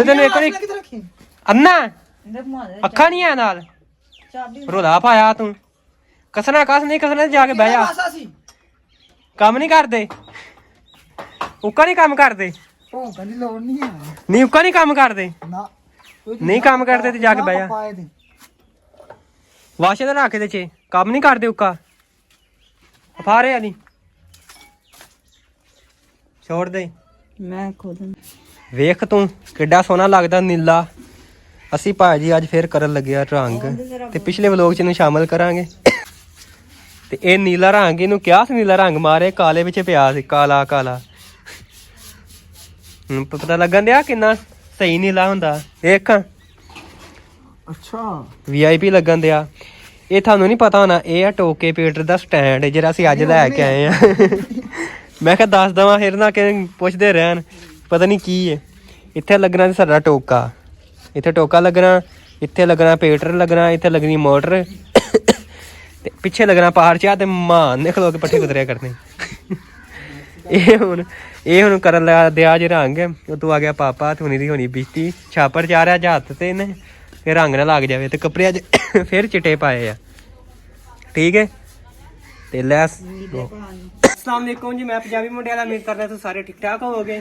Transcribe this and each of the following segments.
ਤੈਨੂੰ ਇੱਕ ਵਾਰੀ ਅੰਨਾ ਅੱਖਾਂ ਨਹੀਂ ਆ ਨਾਲ ਰੋਲਾ ਪਾਇਆ ਤੂੰ ਕਸਣਾ ਕਸ ਨਹੀਂ ਕਸਣਾ ਜਾ ਕੇ ਬਹਿ ਜਾ ਕੰਮ ਨਹੀਂ ਕਰਦੇ ਉੱਕਾ ਨਹੀਂ ਕੰਮ ਕਰਦੇ ਨਹੀਂ ਉੱਕਾ ਨਹੀਂ ਕੰਮ ਕਰਦੇ ਨਹੀਂ ਕੰਮ ਕਰਦੇ ਤੇ ਜਾ ਕੇ ਬਹਿ ਜਾ ਵਾਸ਼ੇ ਦਾ ਰੱਖ ਦੇ ਚ ਕੰਮ ਨਹੀਂ ਕਰਦੇ ਉੱਕਾ ਫਾਰੇ ਆ ਨਹੀਂ ਛੋੜ ਦੇ ਮੈਂ ਖੁਦ ਵੇਖ ਤੂੰ ਕਿੱਡਾ ਸੋਹਣਾ ਲੱਗਦਾ ਨੀਲਾ ਅਸੀਂ ਭਾਜੀ ਅੱਜ ਫੇਰ ਕਰਨ ਲੱਗੇ ਆ ਰੰਗ ਤੇ ਪਿਛਲੇ ਵਲੋਗ ਚ ਇਹਨੂੰ ਸ਼ਾਮਲ ਕਰਾਂਗੇ ਤੇ ਇਹ ਨੀਲਾ ਰੰਗ ਇਹਨੂੰ ਕਿਹਾ ਸੀ ਨੀਲਾ ਰੰਗ ਮਾਰੇ ਕਾਲੇ ਵਿੱਚ ਪਿਆ ਸੀ ਕਾਲਾ ਕਾਲਾ ਹੁਣ ਪਤਾ ਲੱਗਣ ਦਿਆ ਕਿੰਨਾ ਸਹੀ ਨੀਲਾ ਹੁੰਦਾ ਵੇਖ ਅੱਛਾ VIP ਲੱਗਣ ਦਿਆ ਇਹ ਤੁਹਾਨੂੰ ਨਹੀਂ ਪਤਾ ਹੋਣਾ ਇਹ ਆ ਟੋਕੇ ਪੀਟਰ ਦਾ ਸਟੈਂਡ ਜਿਹੜਾ ਅਸੀਂ ਅੱਜ ਲੈ ਕੇ ਆਏ ਆ ਮੈਂ ਕਿਹਾ ਦੱਸ ਦਵਾਂ ਫਿਰ ਨਾ ਕਿ ਪੁੱਛਦੇ ਰਹਿਣ ਪਤਾ ਨਹੀਂ ਕੀ ਹੈ ਇੱਥੇ ਲੱਗਣਾ ਸਾਡਾ ਟੋਕਾ ਇੱਥੇ ਟੋਕਾ ਲੱਗਣਾ ਇੱਥੇ ਲੱਗਣਾ ਪੀਟਰ ਲੱਗਣਾ ਇੱਥੇ ਲੱਗਣੀ ਮੋਟਰ ਤੇ ਪਿੱਛੇ ਲੱਗਣਾ ਪਹਾੜ ਚਾਹ ਤੇ ਮਾਨ ਨੇ ਖਲੋ ਕੇ ਪੱਠੇ ਕੁਤਰਿਆ ਕਰਨੇ ਇਹ ਹੁਣ ਕਰਨ ਲੱਗਾ ਦਿਆ ਜੇ ਰੰਗ ਉਹ ਤੋਂ ਆ ਗਿਆ ਪਾਪਾ ਧੁਨੀ ਦੀ ਹੋਣੀ ਬਿਸਤੀ ਛਾਪਰ ਚਾਹ ਰਿਹਾ ਹੱਥ ਤੇ ਇਹਨੇ ਫਿਰ ਰੰਗ ਨਾ ਲੱਗ ਜਾਵੇ ਤੇ ਕੱਪੜੇ ਅੱਜ ਫਿਰ ਚਿੱਟੇ ਪਾਏ ਆ ਠੀਕ ਹੈ ਤੇ ਲੈ अस्सलाम वालेकुम जी मैं पंजाबी मुंडे वाला उम्मीद करदा तुम सारे ठीक ठाक होवोगे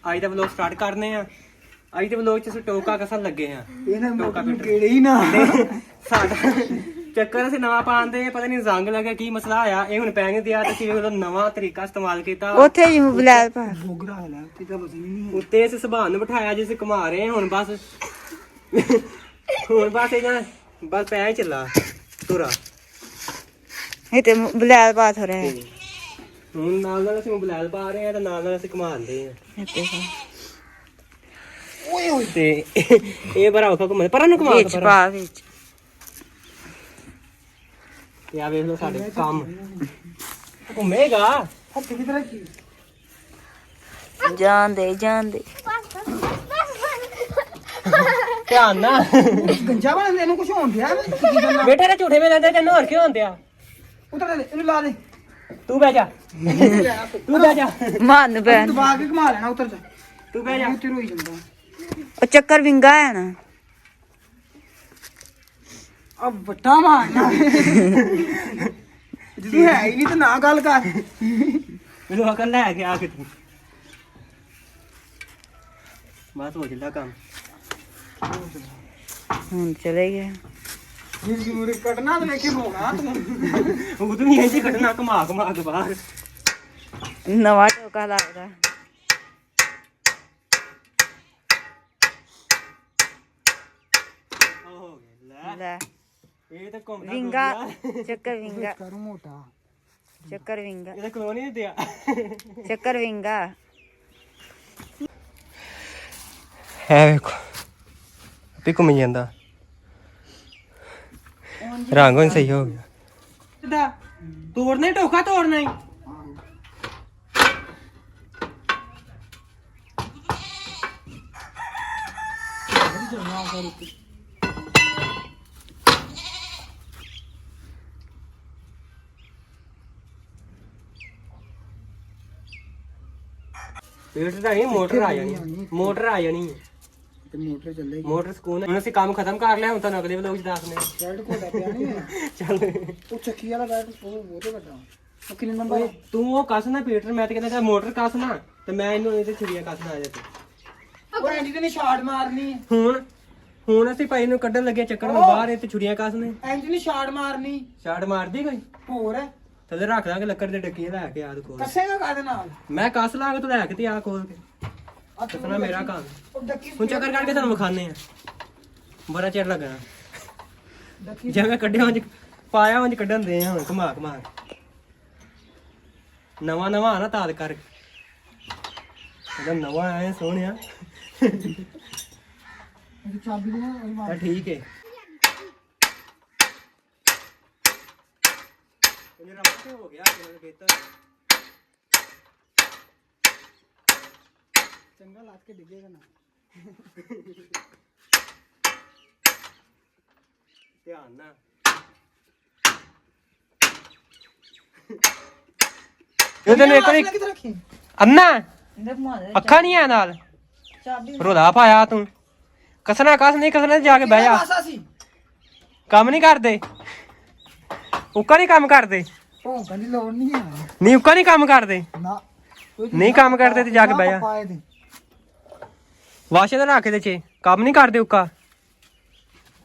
आज दा व्लॉग स्टार्ट करने आ ਅੱਜ ਦੇ ਵਲੋਗ ਚ ਅਸੀਂ ਟੋਕਾ ਕਸਣ ਲੱਗੇ ਆ ਟੋਕਾ ਕਿਹੜੇ ਹੀ ਨਾ ਸਾਡਾ ਚੱਕਰ ਅਸੀਂ ਨਵਾਂ ਪਾਉਂਦੇ ਪਤਾ ਨਹੀਂ ਰੰਗ ਲੱਗਿਆ ਕੀ ਮਸਲਾ ਆਇਆ ਇਹ ਹੁਣ ਪੈਣ ਦਿਆ ਤੇ ਅਸੀਂ ਉਹਦਾ ਨਵਾਂ ਤਰੀਕਾ ਇਸਤੇਮਾਲ ਕੀਤਾ ਉੱਥੇ ਹੀ ਬਲੈਕ ਪਾ ਬੋਗਰਾ ਹੈ ਤੇ ਤਾਂ ਬਸ ਨਹੀਂ ਉੱਤੇ ਇਸ ਸੁਭਾਨ ਨੂੰ ਬਿਠਾਇਆ ਜਿਸ ਘੁਮਾ ਰਹੇ ਹੁਣ ਬਸ ਇਹਨਾਂ ਬਸ ਪੈ ਚੱਲਾ ਤੁਰਾ ਇਹ ਤੇ ਬਲੈਕ ਪਾ ਥੋ ਰਿਹਾ ਹੁਣ ਨਾਲ ਅਸੀਂ ਮੋਬਾਈਲ ਪਾ ਰਹੇ ਆ ਤੇ ਨਾਲ ਅਸੀਂ ਘੁਮਾਉਂਦੇ ਆ ਓਏ ਓਏ ਤੇ ਇਹ ਬੜਾ ਔਖਾ ਘੁੰਮਦੇ ਪਰਾਂ ਨੂੰ ਘੁਮਾ ਵਿੱਚ ਪਾ ਵਿੱਚ ਤੇ ਆ ਵੇਖ ਲੋ ਸਾਡੇ ਕੰਮ ਘੁੰਮੇਗਾ ਹੱਥ ਕਿਧਰ ਕੀ ਜਾਣ ਦੇ ਧਿਆਨ ਨਾ ਗੰਜਾ ਬਣ ਇਹਨੂੰ ਕੁਝ ਹੋਣ ਦਿਆ ਬੇਟਾ ਰੇ ਝੂਠੇ ਮੇ ਲੈਂਦੇ ਤੈਨੂੰ ਹੋਰ ਕੀ ਹੁੰਦਿਆ ਉਤਰ ਲੈ ਇਹਨੂੰ ਲਾ ਦੇ ਤੂੰ ਬਹਿ ਜਾ ਤੂੰ ਬਹਿ ਜਾ ਮਨ ਬੈ ਦਬਾ ਕੇ ਘੁਮਾ ਲੈਣਾ ਉਤਰ ਜਾ ਤੂੰ ਬਹਿ ਜਾ ਉੱਤੇ ਰੋਈ ਜਾਂਦਾ ਉਹ ਚੱਕਰ ਵਿੰਗਾ ਹੈ ਨਾ ਆ ਵੱਟਾ ਮਾਰਨਾ ਜੀ ਹੈ ਹੀ ਨਹੀਂ ਤੇ ਨਾ ਗੱਲ ਕਰ ਮੈਨੂੰ ਅਕਲ ਲੈ ਕੇ ਆ ਕੇ ਤੂੰ ਬਸ ਹੋ ਜਿੱਲਾ ਕੰਮ ਹੁਣ ਚਲੇ ਗਿਆ ਜੀ ਮੂਰੇ ਕੱਟਣਾ ਤੇ ਲੈ ਕੇ ਰੋਣਾ ਤੂੰ ਉਦੋਂ ਵੀ ਇੰਜ ਕੱਢਣਾ ਘੁਮਾ ਕੇ ਬਾਹਰ ਨਵਾਂ ਟੋਕਾ ਲੱਗਦਾ ਹੋ ਗਿਆ ਲੈ ਲੈ ਇਹ ਤਾਂ ਘੁੰਮਦਾ ਵਿੰਗਾ ਚੱਕਰ ਵਿੰਗਾ ਕਰੂ ਮੋਟਾ ਚੱਕਰ ਵਿੰਗਾ ਇਹਦਾ ਕਲੋਨੀ ਨਹੀਂ ਦਿਆ ਚੱਕਰ ਵਿੰਗਾ ਹੈ ਵੇਖੋ ਵੀ ਘੁੰਮ ਜਾਂਦਾ ਰੰਗ ਹੁਣ ਸਹੀ ਹੋ ਗਿਆ ਤੋੜਨਾ ਹੀ ਟੋਕਾ ਤੋੜਨਾ ਹੀ ਪੇਟ ਦਾ ਨਹੀਂ ਮੋਟਰ ਆ ਜਾਣੀ ਤੇ ਮੋਟਰ ਚੱਲੇਗੀ ਮੋਟਰ ਸਕੂਨ ਹੁਣ ਅਸੀਂ ਕੰਮ ਖਤਮ ਕਰ ਲਿਆ ਹੁਣ ਤੁਹਾਨੂੰ ਅਗਲੇ ਵਲੋਗ ਚ ਦੱਸਦੇ ਹਾਂ ਬੈਲਟ ਕੋਡਾ ਪਿਆ ਨਹੀਂ ਹੈ ਚੱਲ ਉਹ ਚੱਕੀ ਵਾਲਾ ਬੈਲਟ ਉਹ ਤੇ ਵੱਡਾ ਉਹ ਕਿੰਨੇ ਨੰਬਰ ਤੂੰ ਉਹ ਕੱਸਣਾ ਪੀਟਰ ਮੈਂ ਤੇ ਕਹਿੰਦਾ ਮੋਟਰ ਕੱਸਣਾ ਤੇ ਮੈਂ ਇਹਨੂੰ ਇਹਦੇ ਛੁਰੀਆਂ ਕੱਸਣਾ ਆ ਜਾਂਦੇ ਉਹ ਐਂਡੀ ਤੇ ਨੇ ਸ਼ਾਟ ਮਾਰਨੀ ਹੈ ਹੁਣ ਅਸੀਂ ਭਾਈ ਨੂੰ ਕੱਢਣ ਲੱਗੇ ਚੱਕਰ ਨੂੰ ਬਾਹਰ ਇਹ ਤੇ ਛੁਰੀਆਂ ਕੱਸਨੇ ਐਂਡੀ ਨੇ ਸ਼ਾਟ ਮਾਰਨੀ ਛਾੜ ਮਾਰਦੀ ਕੋਈ ਹੋਰ ਥੱਲੇ ਰੱਖ ਦਾਂਗੇ ਲੱਕੜ ਦੇ ਡੱਕੀਆਂ ਲੈ ਕੇ ਆਦ ਕੋਲ ਕੱਸੇਗਾ ਕਾਦੇ ਨਾਲ ਮੈਂ ਕੱਸ ਲਾਂਗਾ ਤੂੰ ਲੈ ਕੇ ਤੇ ਆ ਕੋਲ ਕੇ ਕੱਸਣਾ ਮੇਰਾ ਕੰਮ ਉਹ ਡੱਕੀ ਹੁਣ ਚੱਕਰ ਕਰਕੇ ਤੁਹਾਨੂੰ ਵਿਖਾਣੇ ਆ ਬੜਾ ਚਿਰ ਲੱਗਣਾ ਡੱਕੀ ਜਿਵੇਂ ਕੱਢਿਆ ਉਂਝ ਪਾਇਆ ਉਂਝ ਕੱਢਣ ਦੇ ਆ ਹੁਣ ਘੁਮਾ ਨਵਾਂ ਆ ਨਾ ਤਾਦ ਕਰ ਇਹਦਾ ਨਵਾਂ ਆਇਆ ਸੋਹਣਿਆ ਚਾਬੀ ਦੇ ਨਾਲ ਤਾਂ ਠੀਕ ਹੈ ਇਹ ਰਮਤੇ ਹੋ ਗਿਆ ਕਿਹਨੇ ਖੇਤਰ ਚੰਗਾ ਲੱਗ ਕੇ ਡਿੱਗੇਗਾ ਨਾ ਧਿਆਨ ਨਾਲ ਇਹ ਤੈਨੂੰ ਇੱਕ ਵਾਰੀ ਕਿੱਥੇ ਰੱਖੀ ਅੰਨਾ ਅੱਖਾਂ ਨਹੀਂ ਆ ਨਾਲ ਰੋਲਾ ਪਾਇਆ ਤੂੰ। ਕਸਣਾ ਕਸ ਨਹੀਂ ਕਸਣਾ, ਜਾ ਕੇ ਬਹਿ ਜਾ। ਕੰਮ ਨਹੀਂ ਕਰਦੇ ਉੱਕਾ, ਨਹੀਂ ਕੰਮ ਕਰਦੇ ਭੌਂਕਣ ਦੀ ਲੋੜ ਨਹੀਂ ਆ ਨਹੀਂ, ਉੱਕਾ ਨਹੀਂ ਕੰਮ ਕਰਦੇ ਨਾ। ਨਹੀਂ ਕੰਮ ਕਰਦੇ ਤੇ ਜਾ ਕੇ ਬਹਿ ਜਾ। ਵਾਸ਼ੇ ਦਾ ਰੱਖ ਦੇ ਚ ਕੰਮ ਨਹੀਂ ਕਰਦੇ ਉੱਕਾ।